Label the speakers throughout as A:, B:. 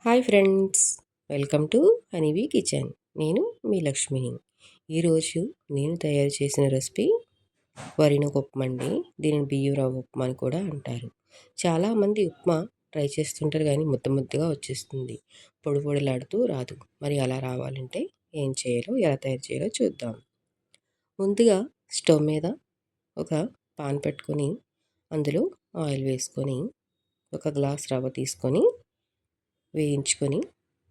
A: Hi friends, welcome to honeybee kitchen. నేను మీ లక్ష్మిని. ఈరోజు నేను తయారు చేసిన రెసిపీ వరినొక ఉప్మా అండి. దీనిని బియ్యం రవ్వ ఉప్మా అని కూడా అంటారు. చాలామంది ఉప్మా ట్రై చేస్తుంటారు కానీ ముద్ద ముద్దగా వచ్చేస్తుంది, పొడి పొడిలాడుతూ రాదు. మరి అలా రావాలంటే ఏం చేయాలో, ఎలా తయారు చేయాలో చూద్దాం. ముందుగా స్టవ్ మీద ఒక పాన్ పెట్టుకొని అందులో ఆయిల్ వేసుకొని ఒక గ్లాస్ రవ్వ తీసుకొని వేయించుకొని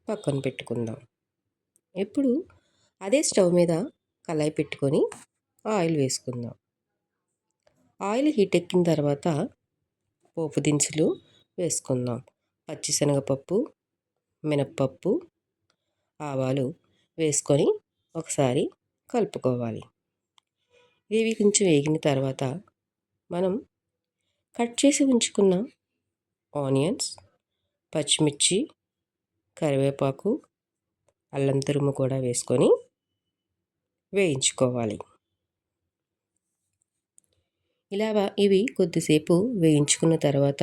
A: పక్కన పెట్టుకుందాం. ఇప్పుడు అదే స్టవ్ మీద కళాయి పెట్టుకొని ఆయిల్ వేసుకుందాం. ఆయిల్ హీట్ ఎక్కిన తర్వాత పోపు దినుసులు వేసుకుందాం. పచ్చిశనగపప్పు, మినప్పప్పు, ఆవాలు వేసుకొని ఒకసారి కలుపుకోవాలి. ఇవి కొంచెం వేగిన తర్వాత మనం కట్ చేసి ఉంచుకున్న ఆనియన్స్, పచ్చిమిర్చి, కరివేపాకు, అల్లం తురుము కూడా వేసుకొని వేయించుకోవాలి. ఇవి కొద్దిసేపు వేయించుకున్న తర్వాత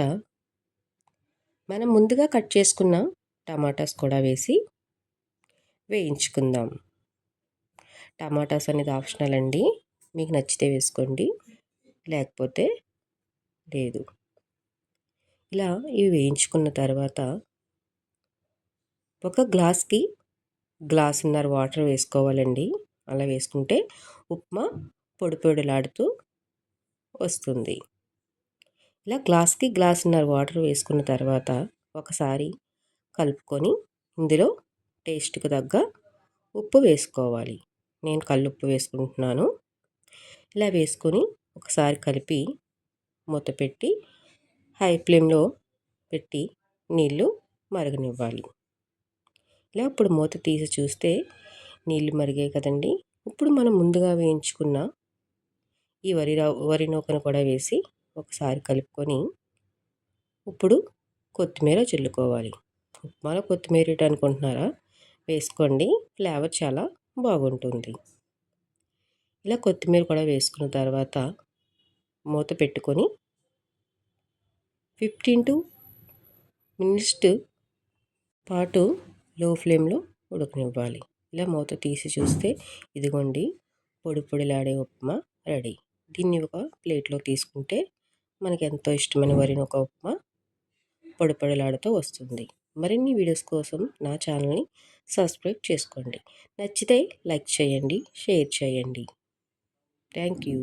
A: మనం ముందుగా కట్ చేసుకున్న టమాటాస్ కూడా వేసి వేయించుకుందాం. టమాటాస్ అనేది ఆప్షనల్ అండి, మీకు నచ్చితే వేసుకోండి, లేకపోతే లేదు. ఇవి వేయించుకున్న తర్వాత ఒక గ్లాస్కి గ్లాసున్నర వాటర్ వేసుకోవాలండి. అలా వేసుకుంటే ఉప్మా పొడి పొడిలాడుతూ వస్తుంది. గ్లాస్కి గ్లాసున్నర వాటర్ వేసుకున్న తర్వాత ఒకసారి కలుపుకొని ఇందులో టేస్ట్కి తగ్గ ఉప్పు వేసుకోవాలి. నేను కల్లుప్పు వేసుకుంటున్నాను. వేసుకొని ఒకసారి కలిపి మూత పెట్టి హై ఫ్లేమ్లో పెట్టి నీళ్ళు మరగనివ్వాలి. ఇప్పుడు మూత తీసి చూస్తే నీళ్ళు మరిగాయి కదండి. ఇప్పుడు మనం ముందుగా వేయించుకున్న ఈ వరి నూకను కూడా వేసి ఒకసారి కలుపుకొని ఇప్పుడు కొత్తిమీర చల్లుకోవాలి. ఉప్మాలో కొత్తిమీర అనుకుంటున్నారా? వేసుకోండి, ఫ్లేవర్ చాలా బాగుంటుంది. కొత్తిమీర కూడా వేసుకున్న తర్వాత మూత పెట్టుకొని 15 మినిట్స్ పాటు లో ఫ్లేమ్లో ఉడకనివ్వాలి. మూత తీసి చూస్తే ఇదిగోండి పొడి పొడిలాడే ఉప్మా రెడీ. దీన్ని ఒక ప్లేట్లో తీసుకుంటే మనకి ఎంతో ఇష్టమైన వరినొక ఉప్మా పొడి పొడిలాడుతూ వస్తుంది. మరిన్ని వీడియోస్ కోసం నా ఛానల్ని సబ్స్క్రైబ్ చేసుకోండి. నచ్చితే లైక్ చేయండి, షేర్ చేయండి. Thank you.